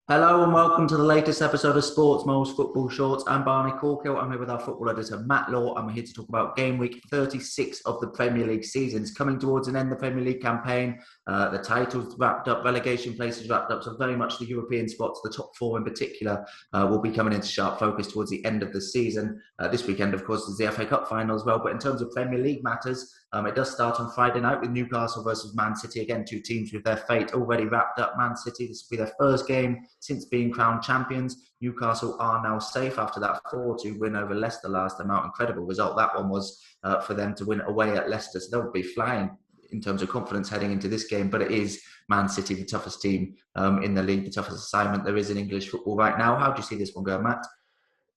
Hello and welcome to the latest episode of Sports Moles Football Shorts. I'm Barney Corkhill. I'm here with our football editor Matt Law, and we're here to talk about game week 36 of the Premier League season. It's coming towards an end, the Premier League campaign. The titles wrapped up, relegation places wrapped up, so very much the European spots, the top four in particular, will be coming into sharp focus towards the end of the season. This weekend, of course, is the FA Cup final as well, but in terms of Premier League matters, it does start on Friday night with Newcastle versus Man City. Again, two teams with their fate already wrapped up. Man City, this will be their first game since being crowned champions. Newcastle are now safe after that 4-2 win over Leicester last time out. Incredible result that one was for them to win away at Leicester. So they'll be flying in terms of confidence heading into this game. But it is Man City, the toughest team in the league, the toughest assignment there is in English football right now. How do you see this one go, Matt?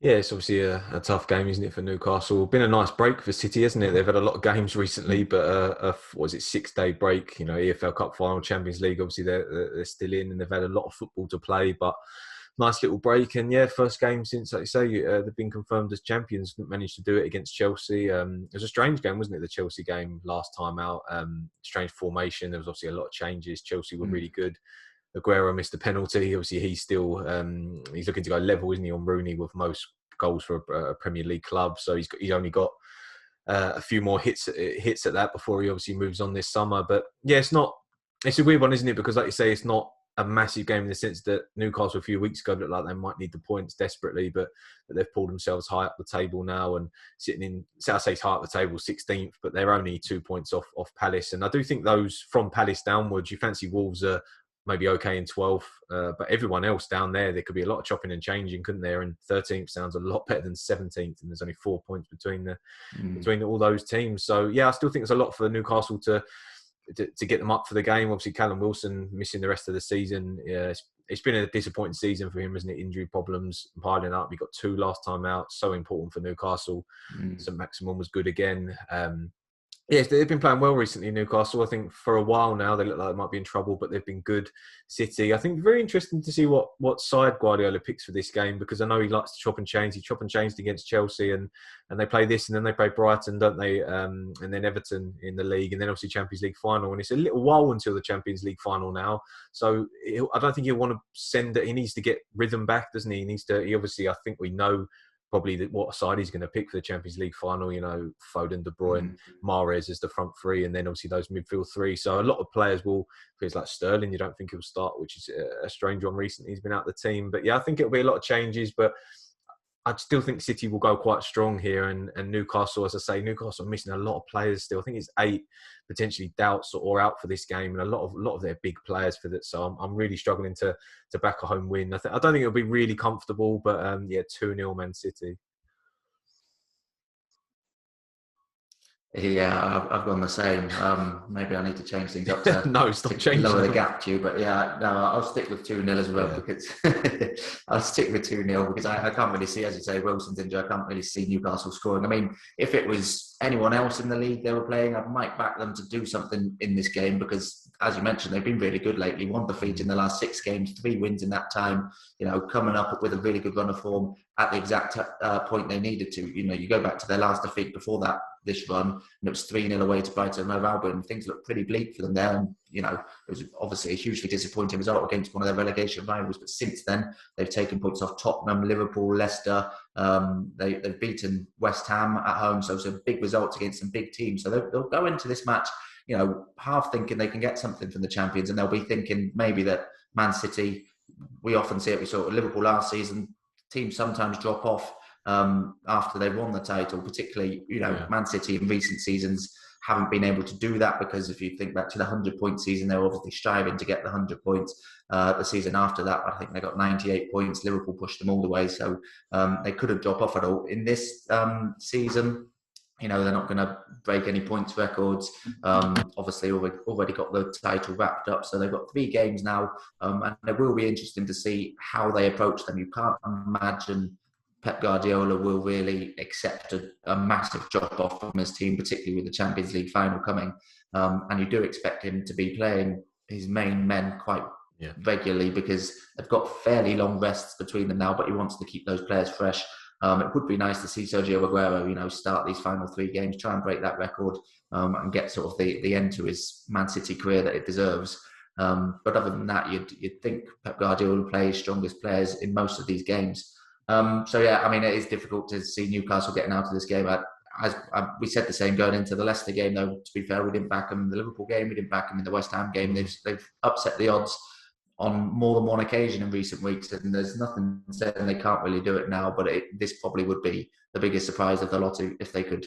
Yeah, it's obviously a tough game, isn't it, for Newcastle? Been a nice break for City, hasn't it? They've had a lot of games recently, but what was it, 6-day break? You know, EFL Cup final, Champions League, obviously they're still in, and they've had a lot of football to play, but nice little break. And yeah, first game since, like you say, they've been confirmed as champions. Managed to do it against Chelsea. It was a strange game, wasn't it? The Chelsea game last time out. Strange formation. There was obviously a lot of changes. Chelsea were really good. Aguero missed a penalty. Obviously, he's still he's looking to go level, isn't he, on Rooney with most goals for a Premier League club. So he's only got a few more hits at that before he obviously moves on this summer. But yeah, it's a weird one, isn't it? Because like you say, it's not a massive game in the sense that Newcastle a few weeks ago looked like they might need the points desperately, but they've pulled themselves high up the table now and sitting in, I say high up the table, 16th, but they're only 2 points off Palace. And I do think those from Palace downwards, you fancy Wolves are maybe okay in 12th, but everyone else down there could be a lot of chopping and changing, couldn't there? And 13th sounds a lot better than 17th, and there's only 4 points between all those teams. So yeah, I still think there's a lot for Newcastle to get them up for the game. Obviously, Callum Wilson missing the rest of the season. Yeah, it's been a disappointing season for him, isn't it? Injury problems piling up. He got 2 last time out. So important for Newcastle. St. Maximin was good again. Yes, they've been playing well recently, Newcastle. I think for a while now, they look like they might be in trouble, but they've been good. City, I think very interesting to see what side Guardiola picks for this game, because I know he likes to chop and change. He chop and changed against Chelsea, and they play this, and then they play Brighton, don't they? And then Everton in the league, and then obviously Champions League final. And it's a little while until the Champions League final now. So I don't think he'll want to send it. He needs to get rhythm back, doesn't he? He obviously, I think we know probably what side he's going to pick for the Champions League final. You know, Foden, De Bruyne, Mahrez as the front three, and then obviously those midfield three. So a lot of players will, feels like Sterling, you don't think he'll start, which is a strange one recently. He's been out of the team. But yeah, I think it'll be a lot of changes, but I still think City will go quite strong here, and Newcastle, as I say, Newcastle are missing a lot of players still. I think it's 8 potentially doubts or out for this game, and a lot of their big players for that. So I'm really struggling to back a home win. I don't think it'll be really comfortable, but 2-0 Man City. Yeah, I've gone the same. Maybe I need to change things up to, no, stop changing. Lower the gap to you. But yeah, no, I'll stick with 2-0 as well, because I'll stick with 2-0 because I can't really see, as you say, Wilson's injured. I can't really see Newcastle scoring. I mean, if it was anyone else in the league they were playing, I might back them to do something in this game because, as you mentioned, they've been really good lately. 1 defeat in the last 6 games, 3 wins in that time. You know, coming up with a really good run of form at the exact point they needed to. You know, you go back to their last defeat before that, this run, and it was 3-0 away to Brighton and Albion. Things looked pretty bleak for them there, and you know, it was obviously a hugely disappointing result against one of their relegation rivals. But since then, they've taken points off Tottenham, Liverpool, Leicester. They've beaten West Ham at home, so some big results against some big teams. So they'll go into this match, you know, half thinking they can get something from the champions, and they'll be thinking maybe that Man City. We often see it. We saw it with Liverpool last season. Teams sometimes drop off after they've won the title, particularly, you know, Man City in recent seasons haven't been able to do that, because if you think back to the 100-point season, they were obviously striving to get the 100 points. The season after that, I think they got 98 points. Liverpool pushed them all the way, so they couldn't drop off at all. In this season, you know, they're not going to break any points records. Obviously, already got the title wrapped up, so they've got 3 games now, and it will be interesting to see how they approach them. You can't imagine Pep Guardiola will really accept a massive drop-off from his team, particularly with the Champions League final coming. And you do expect him to be playing his main men quite regularly, because they've got fairly long rests between them now, but he wants to keep those players fresh. It would be nice to see Sergio Aguero, you know, start these final 3 games, try and break that record, and get sort of the end to his Man City career that it deserves. But other than that, you'd think Pep Guardiola will play his strongest players in most of these games. So yeah, I mean, it is difficult to see Newcastle getting out of this game. We said the same going into the Leicester game, though. To be fair, we didn't back them in the Liverpool game. We didn't back them in the West Ham game. They've upset the odds on more than one occasion in recent weeks, and there's nothing saying they can't really do it now. But this probably would be the biggest surprise of the lot if they could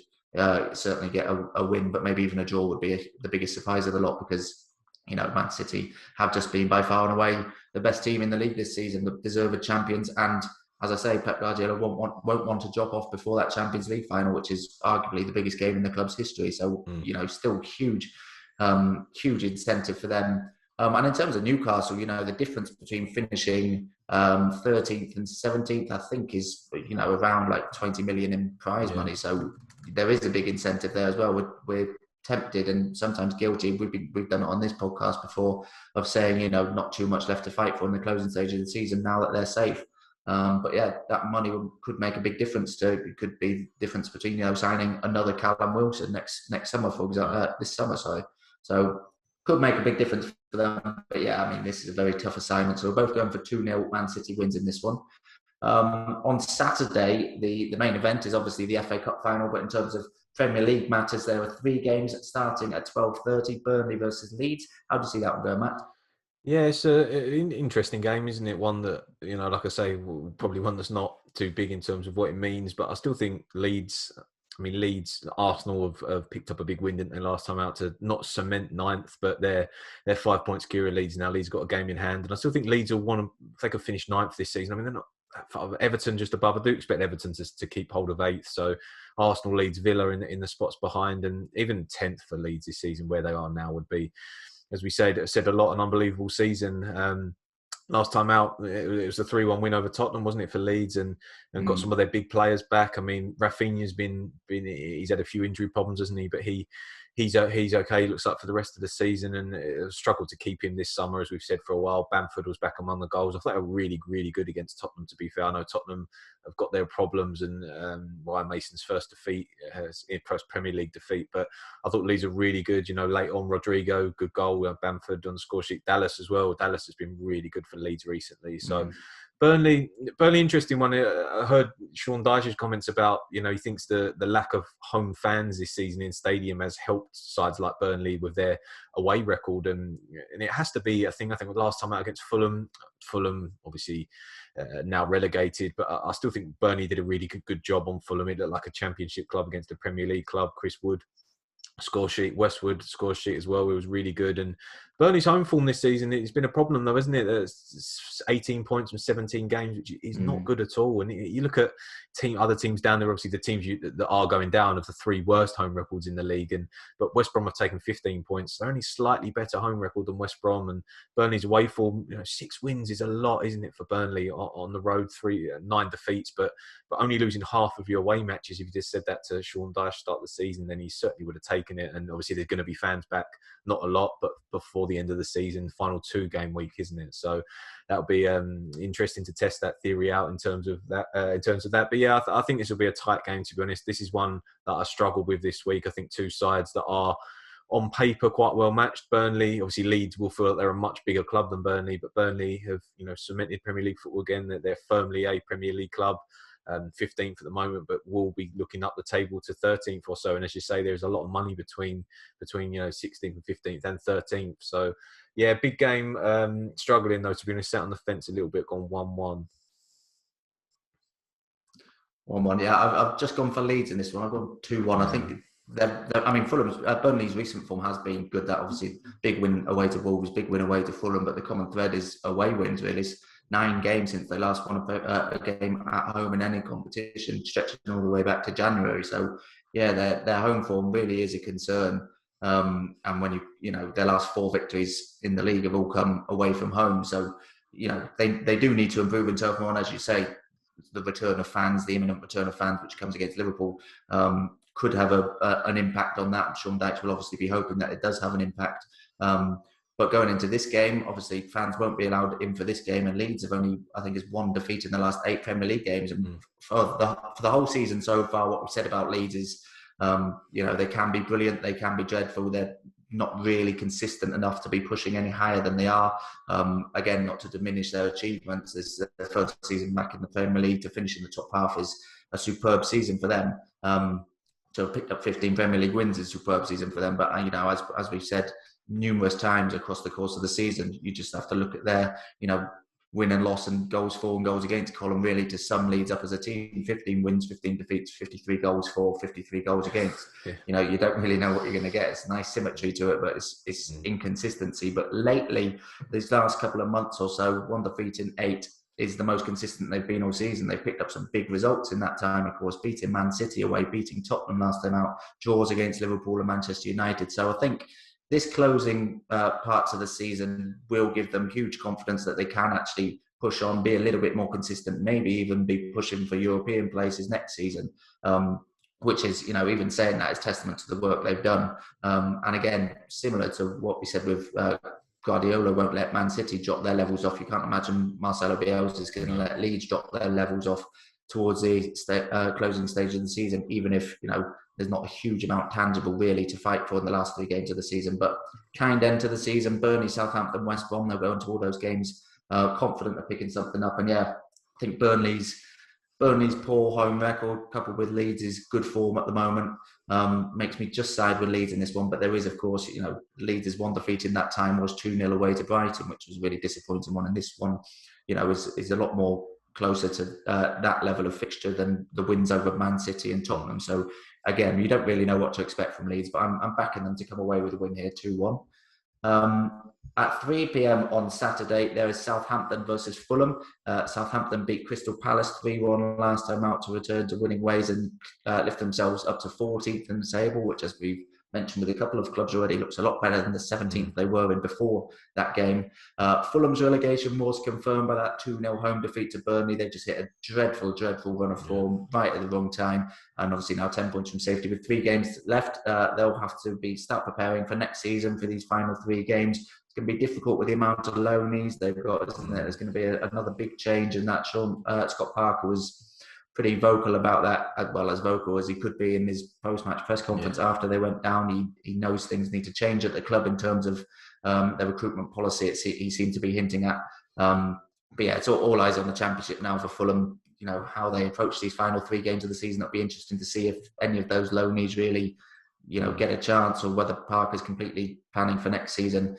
certainly get a win, but maybe even a draw would be the biggest surprise of the lot, because Man City have just been by far and away the best team in the league this season, the deserved champions. And as I say, Pep Guardiola won't want to drop off before that Champions League final, which is arguably the biggest game in the club's history. So, still huge incentive for them. And in terms of Newcastle, the difference between finishing 13th and 17th, I think, is around like 20 million in prize money. So there is a big incentive there as well. We're tempted and sometimes guilty. We've done it on this podcast before of saying not too much left to fight for in the closing stage of the season now that they're safe. But yeah, that money could make a big difference. It could be the difference between signing another Callum Wilson next summer, for example, this summer. Sorry, so could make a big difference for them. But yeah, I mean, this is a very tough assignment. So we're both going for 2-0 Man City wins in this one. On Saturday, the main event is obviously the FA Cup final. But in terms of Premier League matters, there are 3 games starting at 12:30. Burnley versus Leeds. How do you see that one go, Matt? Yeah, it's an interesting game, isn't it? One that, like I say, probably one that's not too big in terms of what it means. But I still think Leeds, Arsenal have picked up a big win, didn't they, last time out, to not cement 9th, but they're 5 points clear of Leeds now. Leeds got a game in hand. And I still think Leeds will want to, if they could finish 9th this season. I mean, they're not Everton just above. I do expect Everton to keep hold of 8th. So Arsenal, Leeds, Villa in the spots behind. And even 10th for Leeds this season, where they are now, would be, as we said a lot, an unbelievable season. Last time out, it was a 3-1 win over Tottenham, wasn't it, for Leeds, and got some of their big players back. I mean, Rafinha's he's had a few injury problems, hasn't he? But he's okay, looks like, for the rest of the season, and struggled to keep him this summer, as we've said for a while. Bamford was back among the goals. I thought they were really, really good against Tottenham, to be fair. I know Tottenham have got their problems, and Ryan Mason's first Premier League defeat, but I thought Leeds are really good. Late on, Rodrigo, good goal. Bamford on the score sheet. Dallas as well. Dallas has been really good for Leeds recently. So Burnley, interesting one. I heard Sean Dyche's comments about, he thinks the lack of home fans this season in stadium has helped sides like Burnley with their away record, and it has to be. I think the last time out against Fulham obviously now relegated, but I still think Burnley did a really good job on Fulham. It looked like a Championship club against a Premier League club. Chris Wood score sheet, Westwood score sheet as well. It was really good. And Burnley's home form this season, it's been a problem though, isn't it? There's 18 points from 17 games, which is not good at all. And you look at other teams down there, obviously the teams that are going down of the 3 worst home records in the league. But West Brom have taken 15 points. They're only slightly better home record than West Brom. And Burnley's away form, 6 wins is a lot, isn't it, for Burnley on the road? 9 defeats, but only losing half of your away matches. If you just said that to Sean Dyche start the season, then he certainly would have taken it. And obviously there's going to be fans back, not a lot, but before the end of the season, final 2 game week, isn't it? So that'll be interesting to test that theory out in terms of that. But yeah, I think this will be a tight game, to be honest. This is one that I struggled with this week. I think 2 sides that are on paper quite well matched. Burnley, obviously Leeds will feel that they're a much bigger club than Burnley, but Burnley have cemented Premier League football again. They're firmly a Premier League club. 15th at the moment, but we'll be looking up the table to 13th or so. And as you say, there's a lot of money between 16th and 15th and 13th. So yeah, big game. Struggling though, to be honest, sat on the fence a little bit, gone 1-1. 1-1. Yeah, I've just gone for Leeds in this one. I've gone 2-1. I think Burnley's recent form has been good. That obviously big win away to Wolves, big win away to Fulham, but the common thread is away wins. Really, it's 9 games since they last won a game at home in any competition, stretching all the way back to January. So yeah, their home form really is a concern. And when their last 4 victories in the league have all come away from home. So they do need to improve in terms of, as you say, the return of fans, the imminent return of fans, which comes against Liverpool, could have an impact on that. Sean Dyche will obviously be hoping that it does have an impact. But going into this game, obviously fans won't be allowed in for this game, and Leeds have only, I think, is 1 defeat in the last 8 Premier League games. And for the whole season so far, what we've said about Leeds is, they can be brilliant, they can be dreadful. They're not really consistent enough to be pushing any higher than they are. Again, not to diminish their achievements. This is their first season back in the Premier League. To finish in the top half is a superb season for them. To have picked up 15 Premier League wins is a superb season for them. But, as we've said numerous times across the course of the season, you just have to look at their, win and loss and goals for and goals against column really to sum Leeds up as a team. 15 wins, 15 defeats, 53 goals for, 53 goals against. Yeah. You don't really know what you're going to get. It's a nice symmetry to it, but it's inconsistency. But lately, these last couple of months or so, 1 defeat in 8 is the most consistent they've been all season. They've picked up some big results in that time, of course, beating Man City away, beating Tottenham last time out, draws against Liverpool and Manchester United. So I think this closing parts of the season will give them huge confidence that they can actually push on, be a little bit more consistent, maybe even be pushing for European places next season, which is, even saying that is testament to the work they've done. And again, similar to what we said with Guardiola won't let Man City drop their levels off. You can't imagine Marcelo Bielsa is going to let Leeds drop their levels off towards the closing stage of the season, even if, there's not a huge amount tangible really to fight for in the last 3 games of the season. But kind end to the season, Burnley, Southampton, West Brom, they'll go into all those games confident of picking something up. And I think Burnley's poor home record coupled with Leeds' good form at the moment makes me just side with Leeds in this one. But there is, of course, Leeds' 1 defeat in that time was 2-0 away to Brighton, which was a really disappointing one. And this one, is a lot more closer to that level of fixture than the wins over Man City and Tottenham. So again, you don't really know what to expect from Leeds, but I'm backing them to come away with a win here, 2-1. At 3 p.m. on Saturday, there is Southampton versus Fulham. Southampton beat Crystal Palace 3-1 last time out to return to winning ways and lift themselves up to 14th in the table, which, as we've mentioned with a couple of clubs already, looks a lot better than the 17th they were in before that game. Fulham's relegation was confirmed by that 2-0 home defeat to Burnley. They just hit a dreadful run of form right at the wrong time. And obviously now 10 points from safety with 3 games left. They'll have to start preparing for next season for these final 3 games. It's going to be difficult with the amount of loanees they've got, isn't there? There's going to be another big change in that. Scott Parker was pretty vocal about that, as well as vocal as he could be in his post-match press conference after they went down. He knows things need to change at the club in terms of their recruitment policy. He seemed to be hinting at. But it's all eyes on the Championship now for Fulham. How they approach these final 3 games of the season. It'll be interesting to see if any of those loanees really, get a chance, or whether Parker's completely planning for next season.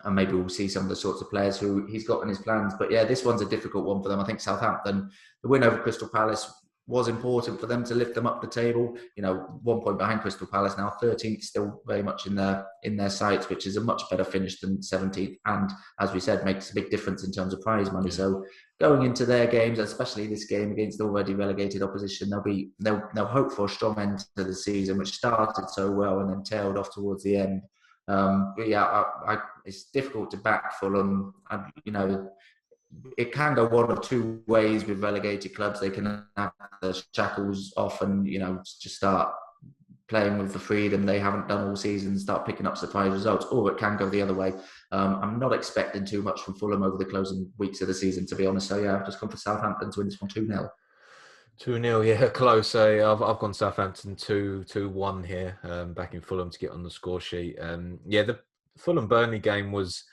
And maybe we'll see some of the sorts of players who he's got in his plans. But this one's a difficult one for them. I think Southampton, the win over Crystal Palace was important for them to lift them up the table. 1 point behind Crystal Palace now, 13th, still very much in their sights, which is a much better finish than 17th. And as we said, makes a big difference in terms of prize money. So going into their games, especially this game against already relegated opposition, they'll hope for a strong end to the season, which started so well and then tailed off towards the end. It's difficult to back Fulham. It can go one of 2 ways with relegated clubs. They can have the shackles off and just start playing with the freedom they haven't done all season, start picking up surprise results, or it can go the other way. I'm not expecting too much from Fulham over the closing weeks of the season, to be honest. So I've just gone for Southampton to win this one 2-0. 2-0, close. I've gone Southampton 2-1 here, backing Fulham to get on the score sheet. The Fulham Burnley game was,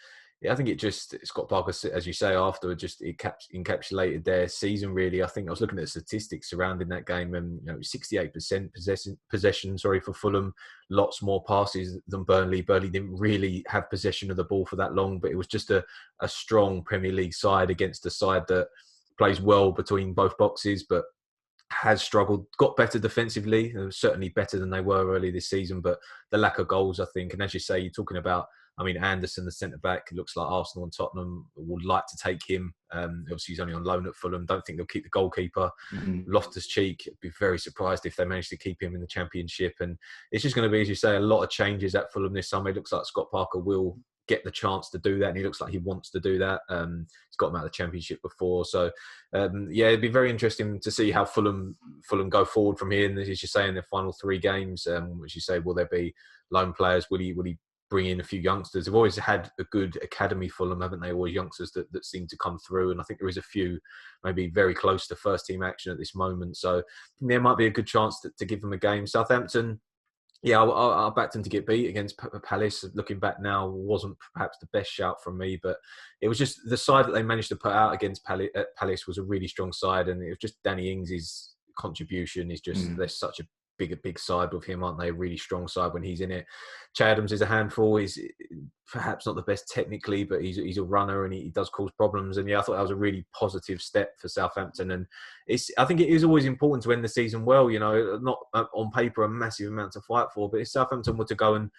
I think Scott Parker, as you say, afterward, it encapsulated their season really. I think I was looking at the statistics surrounding that game, and 68% possession for Fulham, lots more passes than Burnley. Burnley didn't really have possession of the ball for that long, but it was just a strong Premier League side against a side that plays well between both boxes, but has struggled, got better defensively, certainly better than they were early this season, but the lack of goals, I think, and as you say, you're talking about, Anderson, the centre-back, it looks like Arsenal and Tottenham would like to take him. Obviously, he's only on loan at Fulham. Don't think they'll keep the goalkeeper. Loftus-Cheek, I'd be very surprised if they manage to keep him in the Championship. And it's just going to be, as you say, a lot of changes at Fulham this summer. It looks like Scott Parker will get the chance to do that, and he looks like he wants to do that. He's got him out of the Championship before. So, it'd be very interesting to see how Fulham go forward from here. And as you say, in their final 3 games, which you say, will there be loan players? Will he bring in a few youngsters? They've always had a good academy, Fulham, haven't they? Always youngsters that seem to come through. And I think there is a few maybe very close to first team action at this moment. So there might be a good chance to give them a game. Southampton, Yeah, I backed them to get beat against Palace. Looking back now, wasn't perhaps the best shout from me, but it was just the side that they managed to put out against Palace was a really strong side, and it was just Danny Ings' contribution is just there's such a big side with him, aren't they? A really strong side when he's in it. Che Adams is a handful. He's perhaps not the best technically, but he's a runner and he does cause problems. And yeah, I thought that was a really positive step for Southampton. And I think it is always important to end the season well. You know, not on paper a massive amount to fight for, but if Southampton were to go and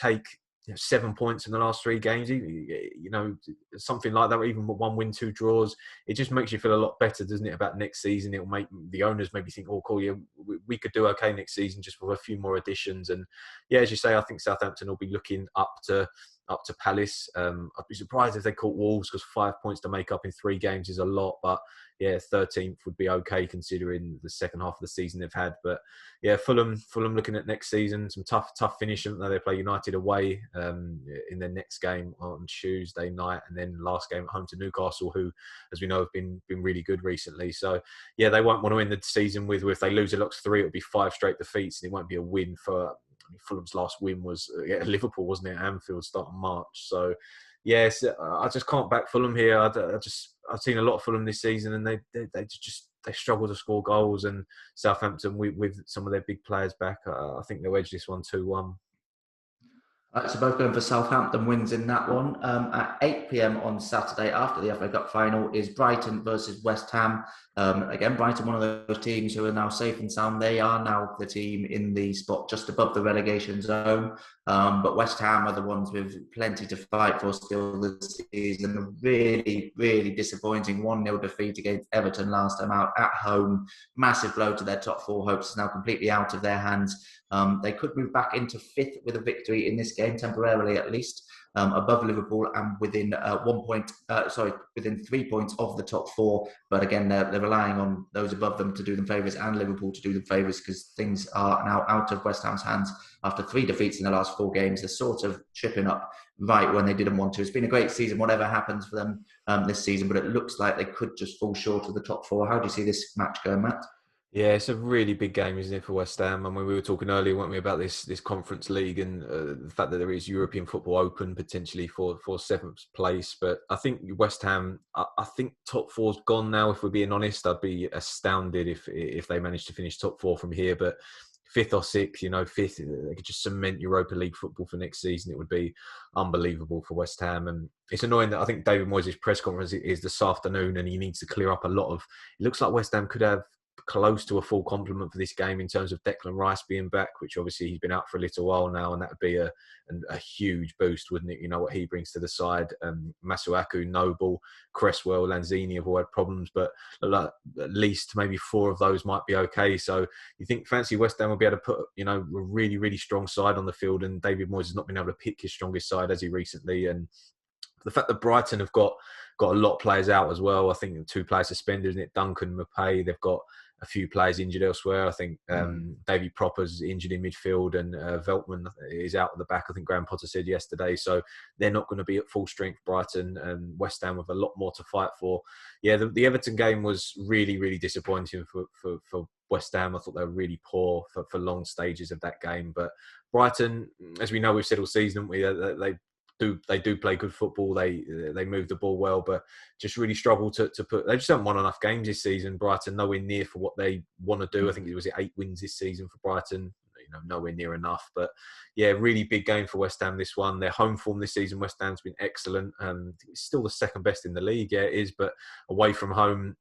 take 7 points in the last 3 games, something like that, or even 1 win, 2 draws, it just makes you feel a lot better, doesn't it, about next season? It'll make the owners maybe think, oh, cool, yeah, we could do okay next season just with a few more additions. And yeah, as you say, I think Southampton will be looking up to Palace. I'd be surprised if they caught Wolves, because 5 points to make up in 3 games is a lot. But yeah, 13th would be okay considering the second half of the season they've had. But yeah, Fulham looking at next season, some tough finish. They play United away in their next game on Tuesday night, and then last game at home to Newcastle, who, as we know, have been really good recently. So yeah, they won't want to end the season with if they lose the last 3, it'll be 5 straight defeats, and it won't be a win for. Fulham's last win was Liverpool, wasn't it? Anfield, starting March. So, yes, I just can't back Fulham here. I've seen a lot of Fulham this season, and they struggle to score goals. And Southampton, with some of their big players back, I think they'll edge this one 2-1. So both going for Southampton wins in that one. At 8 p.m. on Saturday, after the FA Cup final, is Brighton versus West Ham. Again, Brighton, one of those teams who are now safe and sound. They are now the team in the spot just above the relegation zone. But West Ham are the ones with plenty to fight for still this season. A really, really disappointing 1-0 defeat against Everton last time out at home. Massive blow to their top 4 hopes. Is now completely out of their hands. They could move back into 5th with a victory in this game, temporarily at least, above Liverpool and within within 3 points of the top 4. But again, they're relying on those above them to do them favours and Liverpool to do them favours, because things are now out of West Ham's hands after 3 defeats in the last 4 games. They're sort of tripping up right when they didn't want to. It's been a great season, whatever happens for them this season, but it looks like they could just fall short of the top 4. How do you see this match going, Matt? Yeah, it's a really big game, isn't it, for West Ham? I mean, we were talking earlier, weren't we, about this Conference League and the fact that there is European football open potentially for 7th place. But I think West Ham, I think top 4's gone now. If we're being honest, I'd be astounded if they managed to finish top 4 from here. But 5th or 6th, 5th, they could just cement Europa League football for next season. It would be unbelievable for West Ham. And it's annoying that I think David Moyes' press conference is this afternoon, and he needs to clear up a lot of. It looks like West Ham could have close to a full complement for this game in terms of Declan Rice being back, which obviously he's been out for a little while now, and that would be a huge boost, wouldn't it? What he brings to the side. Masuaku, Noble, Cresswell, Lanzini have all had problems, but at least maybe 4 of those might be okay. So you think fancy West Ham will be able to put a really, really strong side on the field, and David Moyes has not been able to pick his strongest side, has he, recently? And the fact that Brighton have got a lot of players out as well. I think 2 players suspended, isn't it? Duncan, Maupay. They've got a few players injured elsewhere. I think Davy Propper's injured in midfield, and Veltman is out at the back. I think Graham Potter said yesterday. So they're not going to be at full strength, Brighton, and West Ham with a lot more to fight for. Yeah, the Everton game was really, really disappointing for West Ham. I thought they were really poor for long stages of that game. But Brighton, as we know, we've said all season, they do play good football. They move the ball well, but just really struggle to put. They just haven't won enough games this season. Brighton nowhere near for what they want to do. I think it was 8 wins this season for Brighton. Nowhere near enough. But yeah, really big game for West Ham, this one. Their home form this season, West Ham's been excellent. It's still the second best in the league. Yeah, it is. But away from home,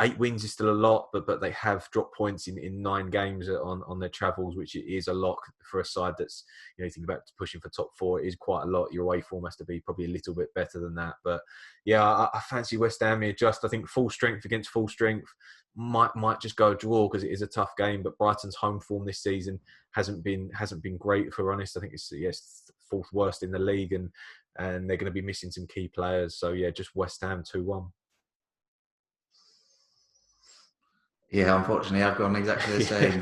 8 wins is still a lot, but they have dropped points in 9 games on their travels, which is a lot for a side that's, you think about pushing for top 4. It is quite a lot. Your away form has to be probably a little bit better than that. But yeah, I fancy West Ham here. I think full strength against full strength might just go a draw, because it is a tough game. But Brighton's home form this season hasn't been great, if we're honest. I think it's 4th worst in the league, and they're going to be missing some key players. So yeah, just West Ham 2-1. Yeah, unfortunately, I've gone exactly the same.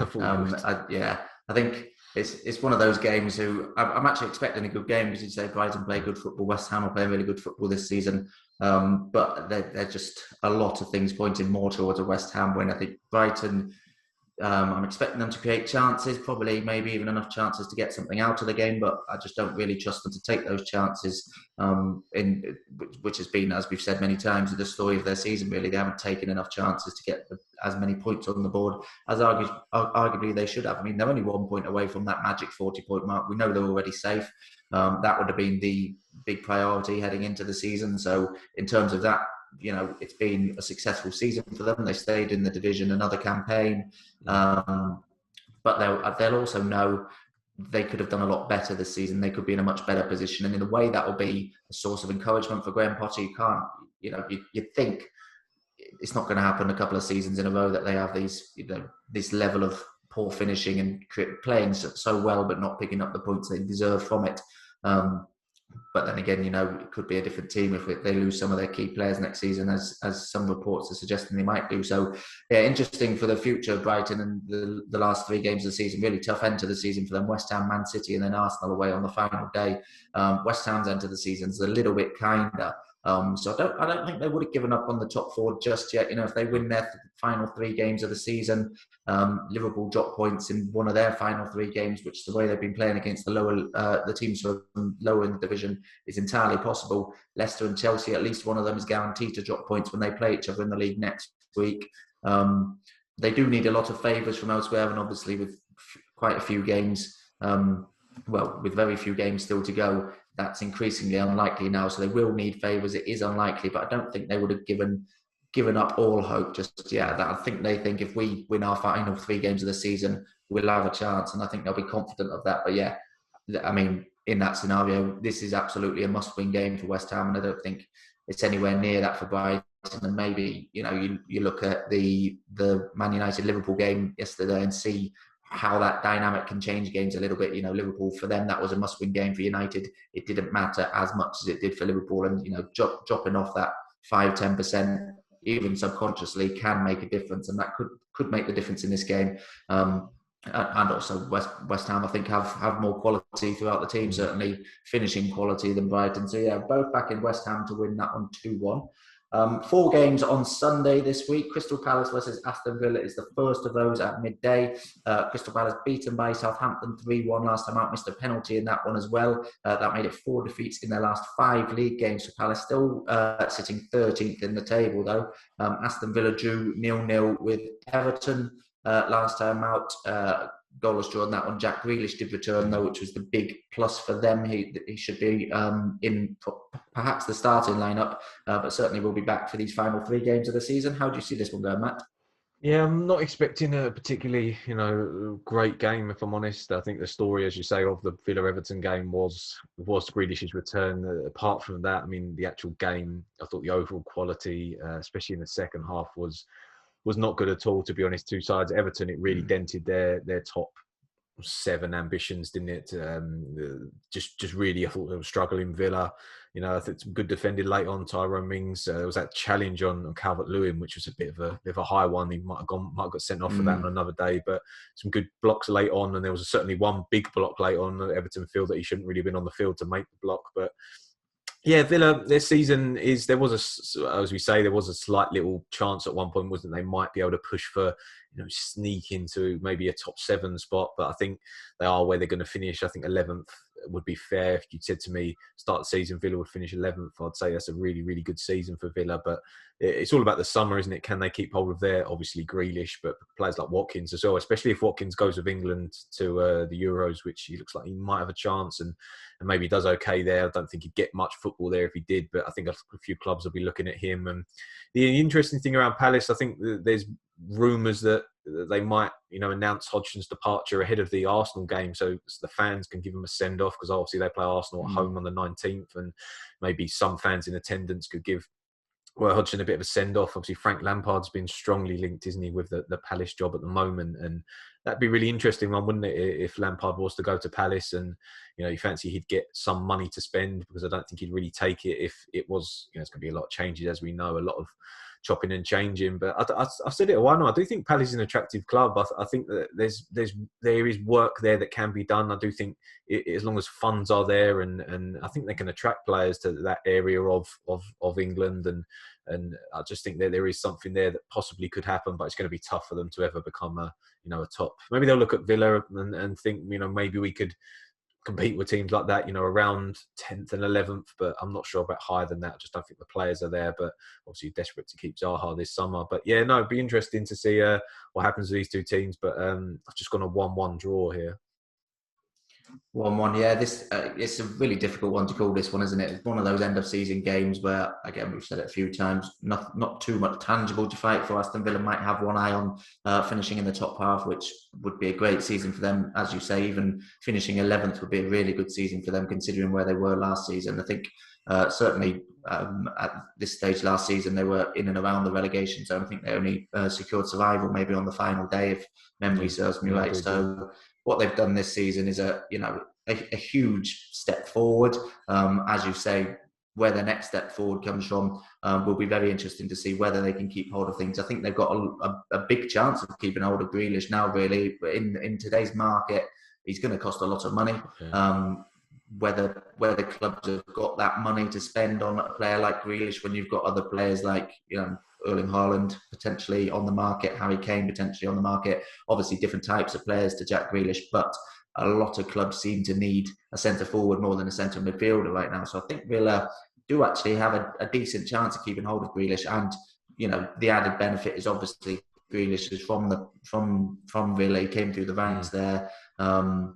I think it's one of those games I'm actually expecting a good game, because you say Brighton play good football, West Ham are playing really good football this season, but they're just a lot of things pointing more towards a West Ham win. I think Brighton I'm expecting them to create chances, probably maybe even enough chances to get something out of the game, but I just don't really trust them to take those chances, which has been, as we've said many times, the story of their season, really. They haven't taken enough chances to get as many points on the board as arguably they should have. I mean, they're only 1 point away from that magic 40-point mark. We know they're already safe. That would have been the big priority heading into the season. So in terms of that, it's been a successful season for them. They stayed in the division another campaign. But they'll also know they could have done a lot better this season. They could be in a much better position. And in a way, that will be a source of encouragement for Graham Potter. You can't, you'd think it's not going to happen a couple of seasons in a row that they have this level of poor finishing and playing so well, but not picking up the points they deserve from it. But then again, it could be a different team if they lose some of their key players next season, as some reports are suggesting they might do. So, yeah, interesting for the future of Brighton and the last 3 games of the season. Really tough end to the season for them. West Ham, Man City, and then Arsenal away on the final day. West Ham's end to the season is a little bit kinder. So I don't think they would have given up on the top 4 just yet. If they win their final 3 games of the season, Liverpool drop points in one of their final 3 games, which is the way they've been playing against the teams who are lower in the division, is entirely possible. Leicester and Chelsea, at least one of them is guaranteed to drop points when they play each other in the league next week. They do need a lot of favours from elsewhere, and obviously with quite a few games, with very few games still to go, that's increasingly unlikely now. So they will need favours. It is unlikely, but I don't think they would have given up all hope just yet. I think they think if we win our final 3 games of the season, we'll have a chance, and I think they'll be confident of that. But yeah, I mean, in that scenario, this is absolutely a must-win game for West Ham, and I don't think it's anywhere near that for Brighton. And maybe you look at the Man United Liverpool game yesterday and see how that dynamic can change games a little bit. Liverpool, for them, that was a must-win game. For United, it didn't matter as much as it did for Liverpool, and dropping off that 5-10%, even subconsciously, can make a difference, and that could make the difference in this game. And also West Ham, I think, have more quality throughout the team, certainly finishing quality than Brighton. So yeah, both back in West Ham to win that one 2-1. 4 games on Sunday this week. Crystal Palace versus Aston Villa is the first of those at midday. Crystal Palace beaten by Southampton 3-1 last time out, missed a penalty in that one as well. That made it 4 defeats in their last 5 league games for Palace, still sitting 13th in the table though. Aston Villa drew 0-0 with Everton last time out. Goalless draw on that one. Jack Grealish did return though, which was the big plus for them. He should be in perhaps the starting lineup, but certainly will be back for these final 3 games of the season. How do you see this one going, Matt? Yeah, I'm not expecting a particularly, great game, if I'm honest. I think the story, as you say, of the Villa-Everton game was Grealish's return. Apart from that, I mean, the actual game, I thought the overall quality, especially in the second half, was not good at all, to be honest. 2 sides. Everton, it really dented their top 7 ambitions, didn't it? Just really, I thought they were struggling. Villa, I think some good defending late on. Tyrone Mings, there was that challenge on Calvert-Lewin, which was a bit of a high one. He might have got sent off for that on another day, but some good blocks late on, and there was certainly one big block late on at Everton field that he shouldn't really have been on the field to make the block, but. Yeah, Villa, their season is, there was as we say, there was a slight little chance at one point, wasn't they might be able to push for, sneak into maybe a top 7 spot, but I think they are where they're going to finish. I think 11th would be fair. If you said to me, start the season, Villa would finish 11th, I'd say that's a really, really good season for Villa, but it's all about the summer, isn't it? Can they keep hold of their, obviously, Grealish, but players like Watkins as well, especially if Watkins goes with England to the Euros, which he looks like he might have a chance, and maybe does okay there. I don't think he'd get much football there if he did, but I think a few clubs will be looking at him. And the interesting thing around Palace, I think there's rumours that they might, announce Hodgson's departure ahead of the Arsenal game, so the fans can give him a send-off, because obviously they play Arsenal at home on the 19th, and maybe some fans in attendance could give Hodgson a bit of a send-off. Obviously, Frank Lampard's been strongly linked, isn't he, with the Palace job at the moment, and that'd be really interesting one, wouldn't it? If Lampard was to go to Palace, and you fancy he'd get some money to spend, because I don't think he'd really take it if it was. It's going to be a lot of changes, as we know, a lot of chopping and changing. But I've said it a while now. I do think Palace is an attractive club. I think that there is work there that can be done. I do think as long as funds are there, and I think they can attract players to that area of England, and I just think that there is something there that possibly could happen, but it's going to be tough for them to ever become a top. Maybe they'll look at Villa and think maybe we could compete with teams like that, around 10th and 11th, but I'm not sure about higher than that. I just don't think the players are there, but obviously desperate to keep Zaha this summer. But yeah, no, it'd be interesting to see what happens to these two teams, but I've just gone a 1-1 draw here. 1-1, yeah. This it's a really difficult one to call, this one, isn't it? It's one of those end of season games where, again, we've said it a few times, not too much tangible to fight for. Aston Villa might have one eye on finishing in the top half, which would be a great season for them. As you say, even finishing 11th would be a really good season for them, considering where they were last season. I think certainly at this stage last season, they were in and around the relegation zone. I think they only secured survival maybe on the final day, if memory serves me right. So what they've done this season is a huge step forward. As you say, where the next step forward comes from will be very interesting to see whether they can keep hold of things. I think they've got a big chance of keeping hold of Grealish now, really. In today's market, he's going to cost a lot of money. Okay. Whether clubs have got that money to spend on a player like Grealish when you've got other players like, Erling Haaland potentially on the market, Harry Kane potentially on the market. Obviously different types of players to Jack Grealish, but a lot of clubs seem to need a centre forward more than a centre midfielder right now. So I think Villa do actually have a decent chance of keeping hold of Grealish, and the added benefit is obviously Grealish is from Villa. He came through the ranks there, and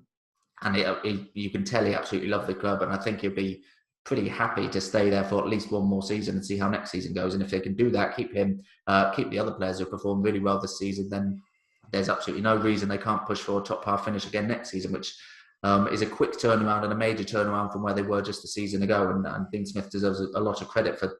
you can tell he absolutely loved the club, and I think he'll be pretty happy to stay there for at least one more season and see how next season goes. And if they can do that, keep him, keep the other players who performed really well this season, then there's absolutely no reason they can't push for a top half finish again next season, which is a quick turnaround and a major turnaround from where they were just a season ago. And Dean Smith deserves a lot of credit for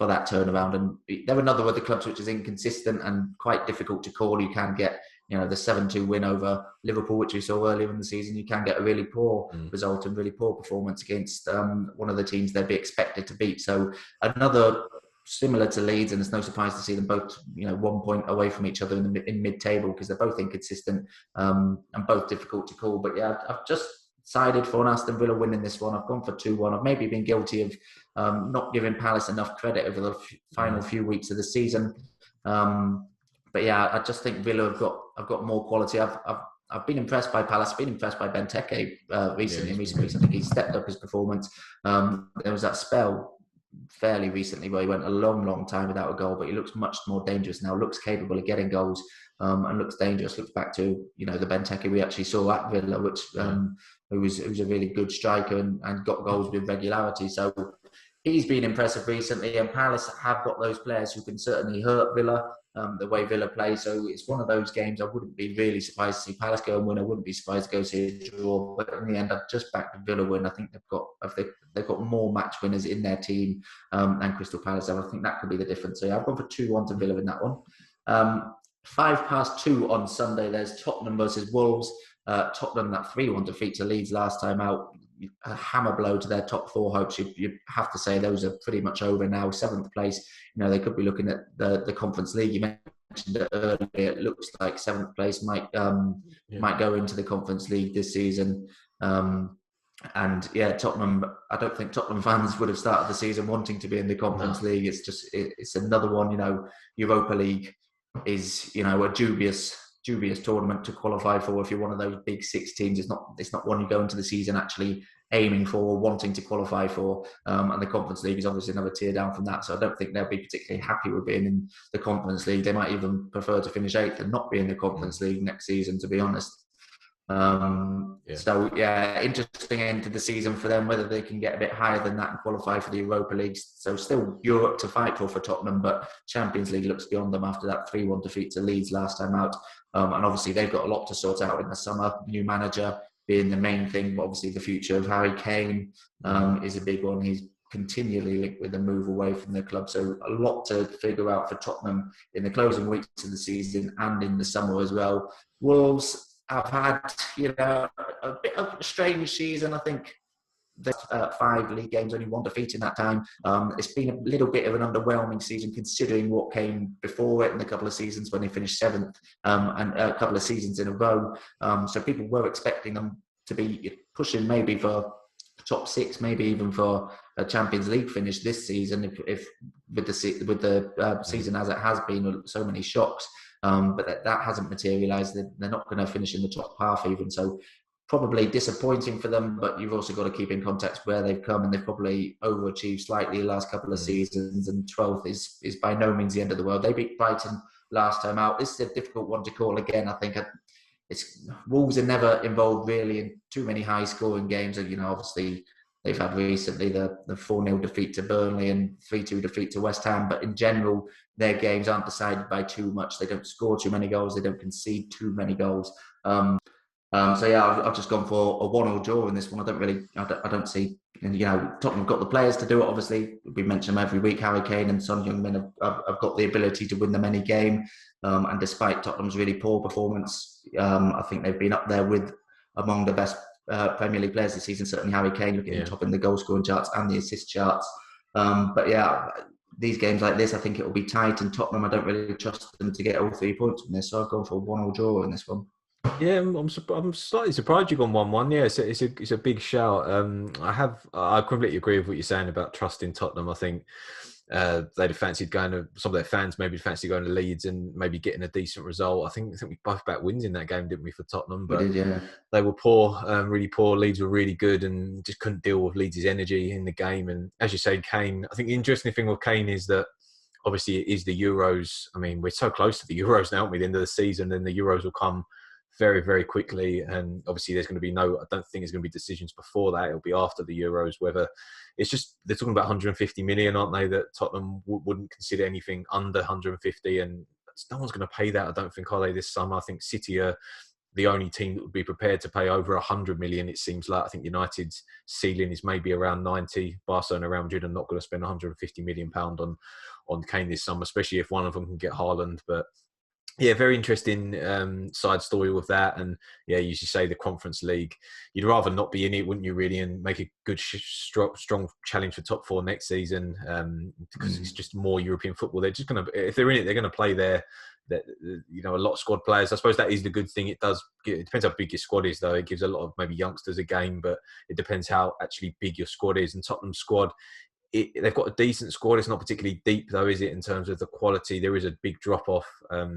that turnaround. And they're another of the clubs which is inconsistent and quite difficult to call. You can get the 7-2 win over Liverpool, which we saw earlier in the season. You can get a really poor result and really poor performance against one of the teams they'd be expected to beat. So another similar to Leeds, and it's no surprise to see them both 1 point away from each other in mid-table, because they're both inconsistent and both difficult to call. But yeah, I've just sided for an Aston Villa winning this one. I've gone for 2-1. I've maybe been guilty of not giving Palace enough credit over the final few weeks of the season. But yeah, I just think Villa have got more quality. I've been impressed by Palace. Been impressed by Benteke recently. In recent weeks, I think he's stepped up his performance. There was that spell fairly recently where he went a long time without a goal, but he looks much more dangerous now. Looks capable of getting goals and looks dangerous. Looks back to the Benteke we actually saw at Villa, which who was a really good striker and got goals with regularity. So he's been impressive recently, and Palace have got those players who can certainly hurt Villa. The way Villa play. So it's one of those games I wouldn't be really surprised to see Palace go and win. I wouldn't be surprised to go see a draw. But in the end, I've just backed the Villa win. I think they've got more match winners in their team than Crystal Palace. So I think that could be the difference. So yeah, I've gone for 2-1 to Villa in that one. 2:05 on Sunday, there's Tottenham versus Wolves. Tottenham, that 3-1 defeat to Leeds last time out, a hammer blow to their top four hopes. You have to say those are pretty much over now. 7th place, they could be looking at the Conference League. You mentioned it earlier. It looks like 7th place might go into the Conference League this season. And yeah, Tottenham, I don't think Tottenham fans would have started the season wanting to be in the Conference League. It's just it's another one. Europa League is a dubious tournament to qualify for if you're one of those big 6 teams. It's not one you go into the season actually aiming for or wanting to qualify for. And the Conference League is obviously another tier down from that. So I don't think they'll be particularly happy with being in the Conference League. They might even prefer to finish 8th and not be in the Conference League next season, to be honest. So yeah, interesting end to the season for them, whether they can get a bit higher than that and qualify for the Europa League. So still Europe to fight for Tottenham, but Champions League looks beyond them after that 3-1 defeat to Leeds last time out. And obviously they've got a lot to sort out in the summer. New manager being the main thing, but obviously the future of Harry Kane is a big one. He's continually linked with a move away from the club. So a lot to figure out for Tottenham in the closing weeks of the season and in the summer as well. Wolves have had, a bit of a strange season. I think there's 5 league games, only 1 defeat in that time. It's been a little bit of an underwhelming season considering what came before it in a couple of seasons when they finished 7th and a couple of seasons in a row. So people were expecting them to be pushing maybe for top 6, maybe even for a Champions League finish this season, if with the season as it has been, so many shocks. But that hasn't materialised. They're not going to finish in the top half even. So probably disappointing for them, but you've also got to keep in context where they've come, and they've probably overachieved slightly the last couple of seasons, and 12th is by no means the end of the world. They beat Brighton last time out. This is a difficult one to call again. I think Wolves are never involved really in too many high-scoring games. And, obviously they've had recently the 4-0 defeat to Burnley and 3-2 defeat to West Ham, but in general, their games aren't decided by too much. They don't score too many goals. They don't concede too many goals. So yeah, I've just gone for a 1-1 draw in this one. I don't see, Tottenham have got the players to do it. Obviously, we mention them every week. Harry Kane and Son Heung-min have got the ability to win them any game. And despite Tottenham's really poor performance, I think they've been up there with among the best Premier League players this season. Certainly Harry Kane looking top in the goal scoring charts and the assist charts. But yeah, these games like this, I think it will be tight. And Tottenham, I don't really trust them to get all 3 points from this. So I've gone for a 1-1 draw in this one. Yeah, I'm slightly surprised you've gone 1-1. Yeah, it's a big shout. I completely agree with what you're saying about trusting Tottenham. I think they'd have fancied going to, some of their fans maybe fancied going to Leeds and maybe getting a decent result. I think we both backed wins in that game, didn't we, for Tottenham? But we did, yeah. They were poor, really poor. Leeds were really good and just couldn't deal with Leeds' energy in the game. And as you say, Kane, I think the interesting thing with Kane is that obviously it is the Euros. I mean, we're so close to the Euros now, aren't we? The end of the season, then the Euros will come very, very quickly. And obviously there's going to be I don't think there's going to be decisions before that. It'll be after the Euros, whether it's just, they're talking about 150 million, aren't they? That Tottenham wouldn't consider anything under 150. And no one's going to pay that, I don't think, are they, this summer? I think City are the only team that would be prepared to pay over 100 million, it seems like. I think United's ceiling is maybe around 90. Barcelona, Real Madrid are not going to spend 150 million pound on Kane this summer, especially if one of them can get Haaland. But yeah, very interesting side story with that. And yeah, you should say the Conference League, you'd rather not be in it, wouldn't you, really, and make a good, strong challenge for top 4 next season, because it's just more European football. They're just going to, if they're in it, they're going to play a lot of squad players. I suppose that is the good thing. It depends how big your squad is, though. It gives a lot of maybe youngsters a game, but it depends how actually big your squad is. And Tottenham's squad, they've got a decent squad. It's not particularly deep, though, is it, in terms of the quality? There is a big drop-off.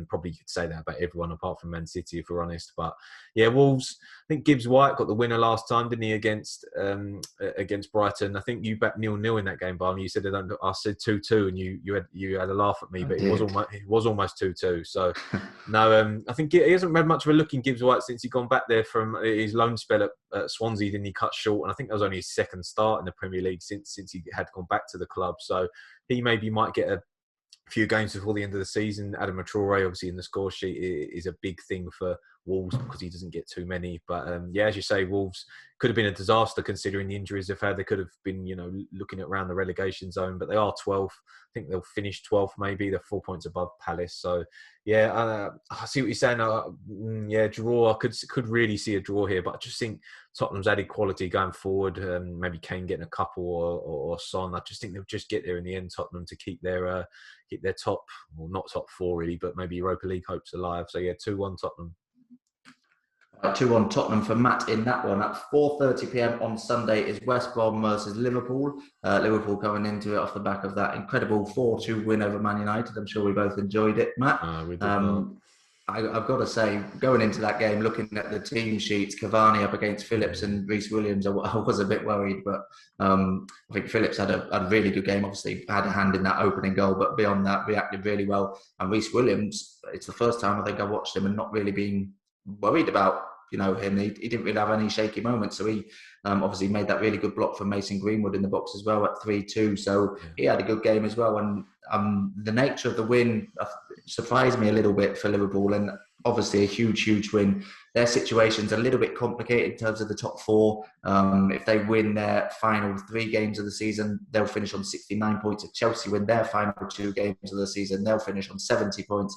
Probably you could say that about everyone apart from Man City, if we're honest. But yeah, Wolves, I think Gibbs White got the winner last time, didn't he, against Brighton? I think you backed 0-0 in that game, Barney. You said, I said 2-2, and you had a laugh at me, but it was almost 2-2. So no, I think he hasn't had much of a look in Gibbs White since he'd gone back there from his loan spell at Swansea. Then he cut short, and I think that was only his second start in the Premier League since he had gone back to the club. So he maybe might get a few games before the end of the season. Adam Traore, obviously, in the score sheet is a big thing for Wolves because he doesn't get too many. But yeah, as you say, Wolves could have been a disaster considering the injuries they've had. They could have been, looking at around the relegation zone, but they are 12th. I think they'll finish 12th, maybe. They're 4 points above Palace. So yeah, I see what you're saying. Yeah, draw. I could really see a draw here, but I just think Tottenham's added quality going forward. Maybe Kane getting a couple or Son. I just think they'll just get there in the end, Tottenham, to keep their top, well, not top 4 really, but maybe Europa League hopes alive. So yeah, 2-1 Tottenham. 2-1 Tottenham for Matt in that one. At 4:30 p.m. on Sunday is West Brom versus Liverpool. Liverpool coming into it off the back of that incredible 4-2 win over Man United. I'm sure we both enjoyed it, Matt. We did I've got to say, going into that game, looking at the team sheets, Cavani up against Phillips and Reece Williams, I was a bit worried, but I think Phillips had a really good game. Obviously, had a hand in that opening goal, but beyond that, reacted really well. And Reece Williams, it's the first time I think I watched him and not really being worried about him. He didn't really have any shaky moments, so he obviously made that really good block from Mason Greenwood in the box as well at 3-2. So he had a good game as well. And the nature of the win surprised me a little bit for Liverpool. And obviously a huge win. Their situation's a little bit complicated in terms of the top four. If they win their final 3 games of the season, they'll finish on 69 points. If Chelsea win their final 2 games of the season, they'll finish on 70 points.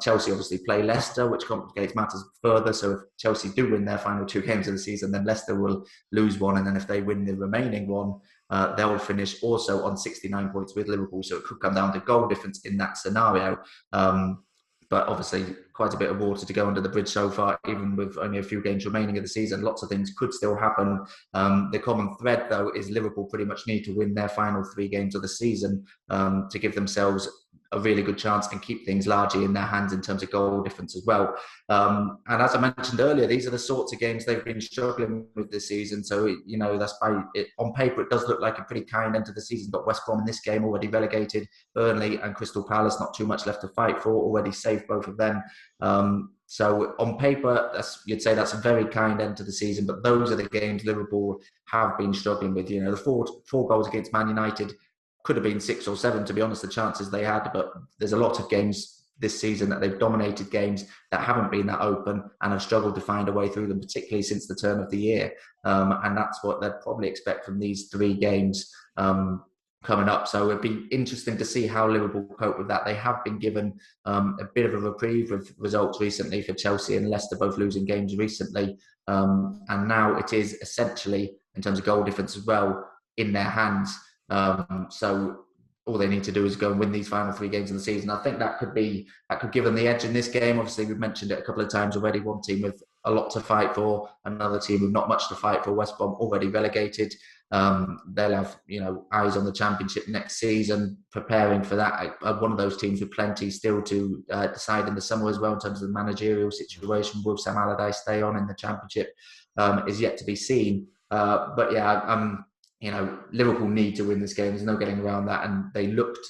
Chelsea obviously play Leicester, which complicates matters further. So if Chelsea do win their final 2 games of the season, then Leicester will lose one. And then if they win the remaining one, they'll finish also on 69 points with Liverpool. So it could come down to goal difference in that scenario. But obviously, quite a bit of water to go under the bridge so far, even with only a few games remaining of the season. Lots of things could still happen. The common thread, though, is Liverpool pretty much need to win their final 3 games of the season to give themselves a really good chance and keep things largely in their hands in terms of goal difference as well. And as I mentioned earlier, these are the sorts of games they've been struggling with this season. So, that's on paper, it does look like a pretty kind end to the season. Got West Brom in this game already relegated, Burnley and Crystal Palace, not too much left to fight for, already saved both of them. So on paper, you'd say that's a very kind end to the season, but those are the games Liverpool have been struggling with. The four goals against Man United could have been 6 or 7, to be honest, the chances they had, but there's a lot of games this season that they've dominated games that haven't been that open and have struggled to find a way through them, particularly since the turn of the year. And that's what they'd probably expect from these 3 games coming up. So it'd be interesting to see how Liverpool cope with that. They have been given a bit of a reprieve with results recently for Chelsea and Leicester both losing games recently. And now it is essentially, in terms of goal difference as well, in their hands. So all they need to do is go and win these final 3 games of the season. I think that could give them the edge in this game. Obviously, we've mentioned it a couple of times already. One team with a lot to fight for, another team with not much to fight for. West Brom already relegated. They'll have eyes on the Championship next season, preparing for that. One of those teams with plenty still to decide in the summer as well in terms of the managerial situation. Will Sam Allardyce stay on in the Championship is yet to be seen. But yeah, Liverpool need to win this game. There's no getting around that. And they looked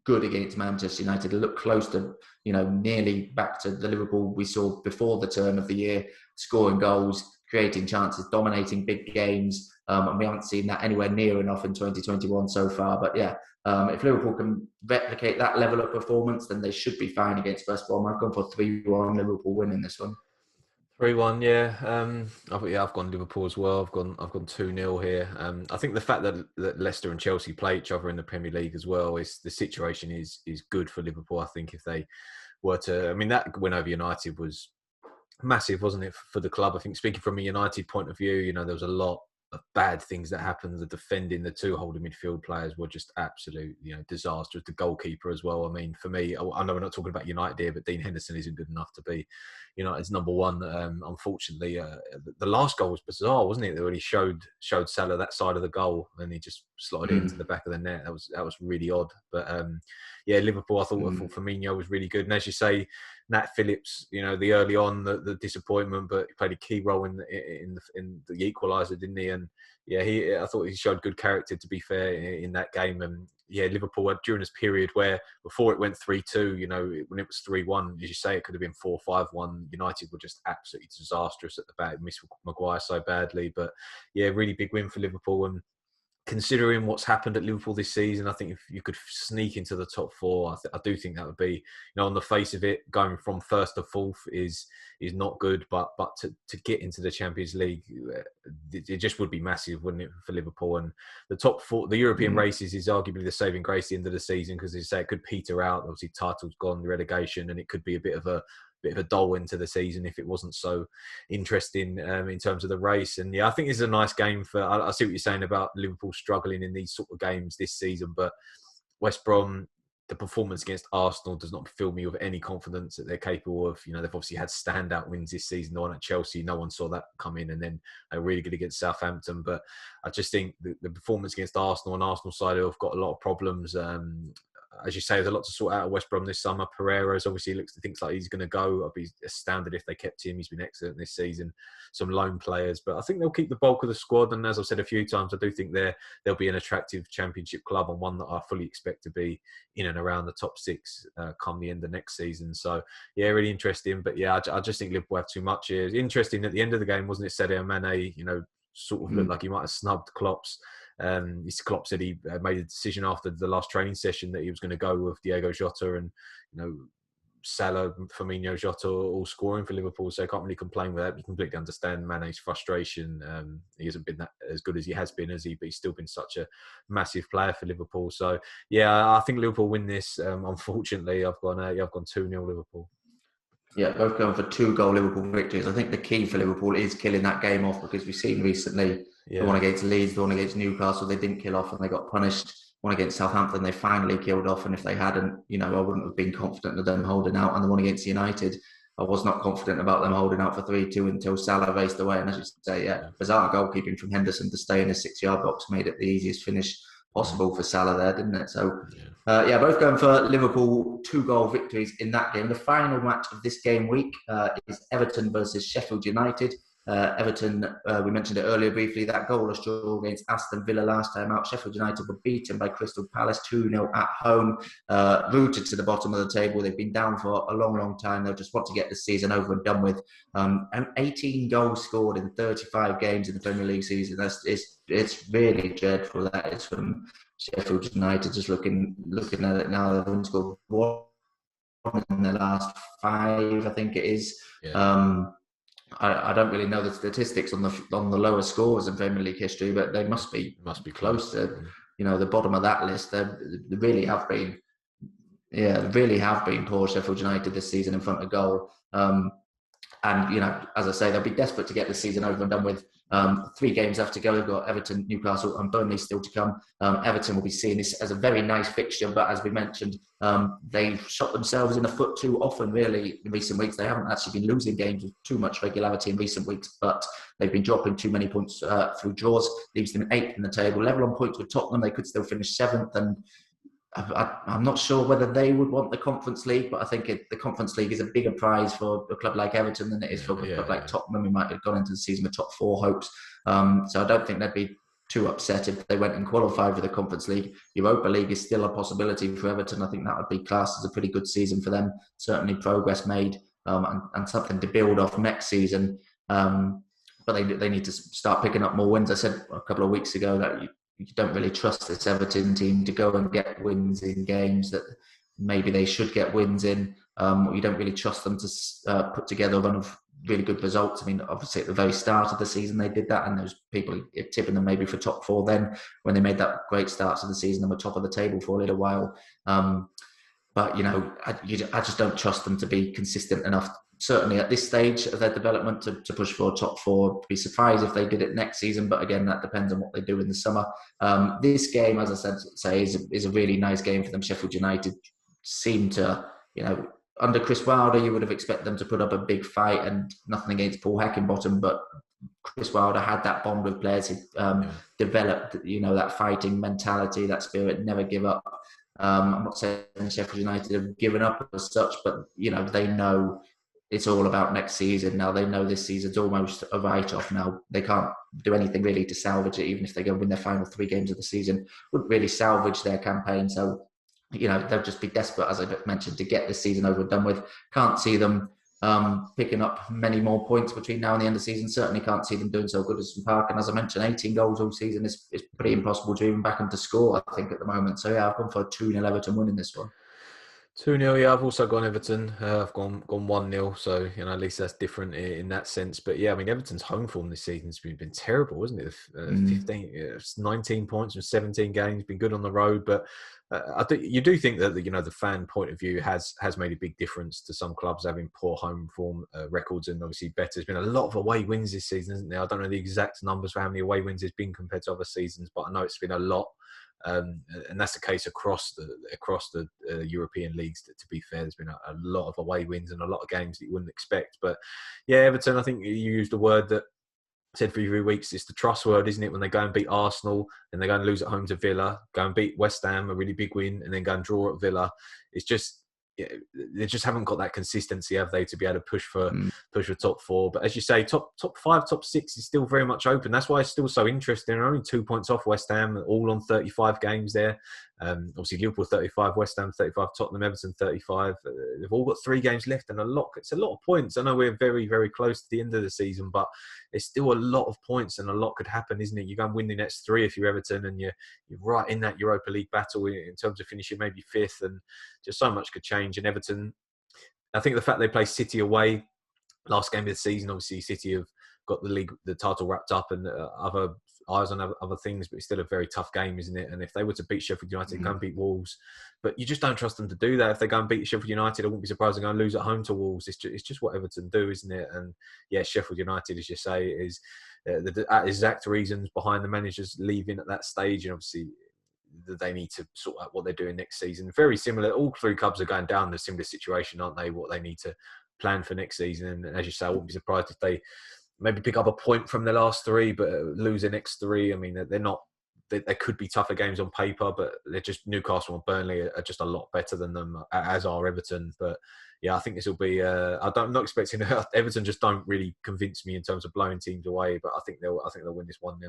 good against Manchester United. They looked close to, nearly back to the Liverpool we saw before the turn of the year, scoring goals, creating chances, dominating big games. And we haven't seen that anywhere near enough in 2021 so far. But yeah, if Liverpool can replicate that level of performance, then they should be fine against West Brom. I've gone for 3-1 Liverpool winning this one. 3-1, yeah. I've gone Liverpool as well. I've gone 2-0 here. I think the fact that Leicester and Chelsea play each other in the Premier League as well, the situation is good for Liverpool. I think if they were to, that win over United was massive, wasn't it, for the club? I think speaking from a United point of view, there was a lot of bad things that happened. The 2 holding midfield players were just absolute, disastrous. The goalkeeper as well. For me, I know we're not talking about United here, but Dean Henderson isn't good enough to be United's number 1. Unfortunately, the last goal was bizarre, wasn't it? They already showed Salah that side of the goal, and he just slotted into the back of the net. That was really odd. But Liverpool, I thought Firmino was really good, and as you say, Nat Phillips, the early on the disappointment, but he played a key role in the equaliser, didn't he? And I thought he showed good character, to be fair, in that game. And Liverpool during this period where before it went 3-2, when it was 3-1, as you say, it could have been 4-5-1. United were just absolutely disastrous at the back, missed Maguire so badly. But really big win for Liverpool. And considering what's happened at Liverpool this season, I think if you could sneak into the top 4, I do think that would be, on the face of it, going from 1st to 4th is not good. But to get into the Champions League, it just would be massive, wouldn't it, for Liverpool? And the top 4, the European races is arguably the saving grace at the end of the season, because as you say, it could peter out. Obviously, title's gone, the relegation, and it could be a bit of a dull into the season if it wasn't so interesting in terms of the race. And I think this is a nice game for. I see what you're saying about Liverpool struggling in these sort of games this season, but West Brom, the performance against Arsenal does not fill me with any confidence that they're capable of. They've obviously had standout wins this season. The one at Chelsea, no one saw that come in, and then they're really good against Southampton. But I just think the performance against Arsenal and Arsenal side have got a lot of problems. As you say, there's a lot to sort out at West Brom this summer. Pereira's obviously thinks like he's going to go. I'd be astounded if they kept him. He's been excellent this season. Some loan players, but I think they'll keep the bulk of the squad. And as I've said a few times, I do think they'll be an attractive Championship club, and one that I fully expect to be in and around the top 6 come the end of next season. So really interesting. But I just think Liverpool have too much here. It's interesting at the end of the game, wasn't it? Sadio Mane, sort of looked like he might have snubbed Klopp's. Klopp said he made a decision after the last training session that he was going to go with Diego Jota, and Salah, Firmino, Jota all scoring for Liverpool, so I can't really complain with that. You completely understand Mane's frustration. He hasn't been that as good as he has been, but he's still been such a massive player for Liverpool. So yeah, I think Liverpool win this. Unfortunately, I've gone 2-0 Liverpool. Yeah, both going for 2-goal Liverpool victories. I think the key for Liverpool is killing that game off, because we've seen recently the one against Leeds, the one against Newcastle, they didn't kill off and they got punished. One against Southampton, they finally killed off, and if they hadn't, I wouldn't have been confident of them holding out. And the one against United, I was not confident about them holding out for 3-2 until Salah raced away. And as you say, bizarre goalkeeping from Henderson to stay in the 6-yard box made it the easiest finish possible for Salah there, didn't it? So, both going for Liverpool 2-goal victories in that game. The final match of this game week is Everton versus Sheffield United. Everton, we mentioned it earlier briefly, that goalless draw against Aston Villa last time out. Sheffield United were beaten by Crystal Palace 2-0 at home, rooted to the bottom of the table. They've been down for a long, long time. They'll just want to get the season over and done with. And 18 goals scored in 35 games in the Premier League season. It's really dreadful. That is from Sheffield United. Just looking at it now, they've only scored one in the last 5, I think it is. I don't really know the statistics on the lower scores in Premier League history, but they must be close to the bottom of that list. They really have been poor, Sheffield United, this season in front of goal. And as I say, they'll be desperate to get the season over and done with. 3 games left to go. We've got Everton, Newcastle and Burnley still to come. Everton will be seeing this as a very nice fixture, but as we mentioned, they've shot themselves in the foot too often, really, in recent weeks. They haven't actually been losing games with too much regularity in recent weeks, but they've been dropping too many points through draws. Leaves them 8th in the table, level on points with Tottenham. They could still finish 7th, and I'm not sure whether they would want the Conference League, but I think the Conference League is a bigger prize for a club like Everton than it is for a club like Tottenham, who might have gone into the season with top 4 hopes. So I don't think they'd be too upset if they went and qualified for the Conference League. Europa League is still a possibility for Everton. I think that would be classed as a pretty good season for them. Certainly progress made, and something to build off next season. But they need to start picking up more wins. I said a couple of weeks ago that you don't really trust this Everton team to go and get wins in games that maybe they should get wins in. You don't really trust them to put together a run of really good results. I mean, obviously at the very start of the season they did that, and there was people tipping them maybe for top 4 then when they made that great start to the season and were top of the table for a little while. But I just don't trust them to be consistent enough, certainly at this stage of their development, to push for top 4. Be surprised if they did it next season, but again, that depends on what they do in the summer. This game, as I said, is a really nice game for them. Sheffield United seem to, under Chris Wilder, you would have expected them to put up a big fight, and nothing against Paul Heckingbottom, but Chris Wilder had that bond with players. He developed, that fighting mentality, that spirit, never give up. I'm not saying Sheffield United have given up as such, but they know it's all about next season now. They know this season's almost a write-off now. They can't do anything really to salvage it, even if they go win their final 3 games of the season. Wouldn't really salvage their campaign. So, they'll just be desperate, as I mentioned, to get this season over and done with. Can't see them picking up many more points between now and the end of the season. Certainly can't see them doing so good as Park. And as I mentioned, 18 goals all season is pretty impossible to even back them to score, I think, at the moment. So, I've gone for a 2-0 Everton win in this one. 2-0, I've also gone Everton. I've gone 1-0, so at least that's different in that sense. But I mean, Everton's home form this season's been terrible, isn't it? 19 points from 17 games, been good on the road, but I think you do think that the fan point of view has made a big difference to some clubs having poor home form records, and obviously better. There's been a lot of away wins this season, isn't there? I don't know the exact numbers for how many away wins there's been compared to other seasons, but I know it's been a lot. And that's the case across the European leagues. To be fair, there's been a lot of away wins and a lot of games that you wouldn't expect. But Everton, I think you used a word that I said for 3 weeks. It's the trust word, isn't it? When they go and beat Arsenal and they go and lose at home to Villa, go and beat West Ham, a really big win, and then go and draw at Villa. It's just they just haven't got that consistency, have they, to be able to push for top 4. But as you say, top 5, top 6 is still very much open. That's why it's still so interesting. They're only 2 points off West Ham, all on 35 games there. Obviously, Liverpool 35, West Ham 35, Tottenham, Everton 35. They've all got 3 games left, and it's a lot of points. I know we're very, very close to the end of the season, but it's still a lot of points, and a lot could happen, isn't it? You go and win the next 3 if you're Everton, and you're right in that Europa League battle in terms of finishing maybe 5th, and just so much could change. And Everton, I think the fact they play City away last game of the season, obviously City have got the title wrapped up and other eyes on other things, but it's still a very tough game, isn't it? And if they were to beat Sheffield United, go and beat Wolves, but you just don't trust them to do that. If they go and beat Sheffield United, I wouldn't be surprised to go and lose at home to Wolves. It's just what Everton do, isn't it? And yeah, Sheffield United, as you say, is the exact reasons behind the managers leaving at that stage, and obviously they need to sort out what they're doing next season. Very similar. All three clubs are going down in a similar situation, aren't they? What they need to plan for next season. And as you say, I wouldn't be surprised if they maybe pick up a point from the last three, but lose the next three. I mean, they're not. They could be tougher games on paper, but they're just Newcastle and Burnley are just a lot better than them, as are Everton. But yeah, I think this will be. I'm not expecting Everton. Just don't really convince me in terms of blowing teams away, but I think they'll win this 1-0.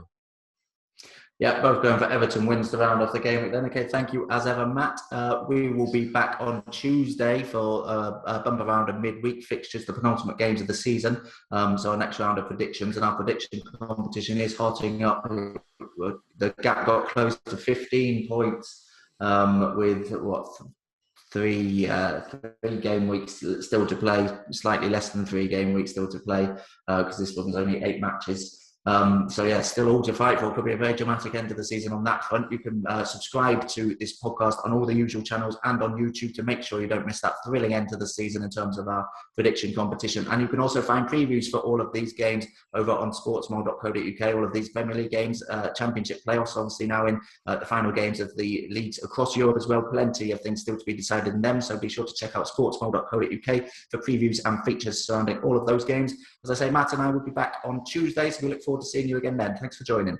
Yeah, both going for Everton wins to round off the game week then. Okay, thank you as ever, Matt. We will be back on Tuesday for a bumper round of midweek fixtures, the penultimate games of the season. So our next round of predictions, and our prediction competition is hotting up. The gap got close to 15 points with three game weeks still to play, slightly less than 3 game weeks still to play, because this one's only 8 matches. So yeah, still all to fight for. Could be a very dramatic end of the season on that front. You can subscribe to this podcast on all the usual channels and on YouTube to make sure you don't miss that thrilling end to the season in terms of our prediction competition. And you can also find previews for all of these games over on sportsmole.co.uk. All of these Premier League games, Championship playoffs, obviously now in the final games of the leagues across Europe as well. Plenty of things still to be decided in them. So be sure to check out sportsmole.co.uk for previews and features surrounding all of those games. As I say, Matt and I will be back on Tuesday, so we look forward to seeing you again then. Thanks for joining.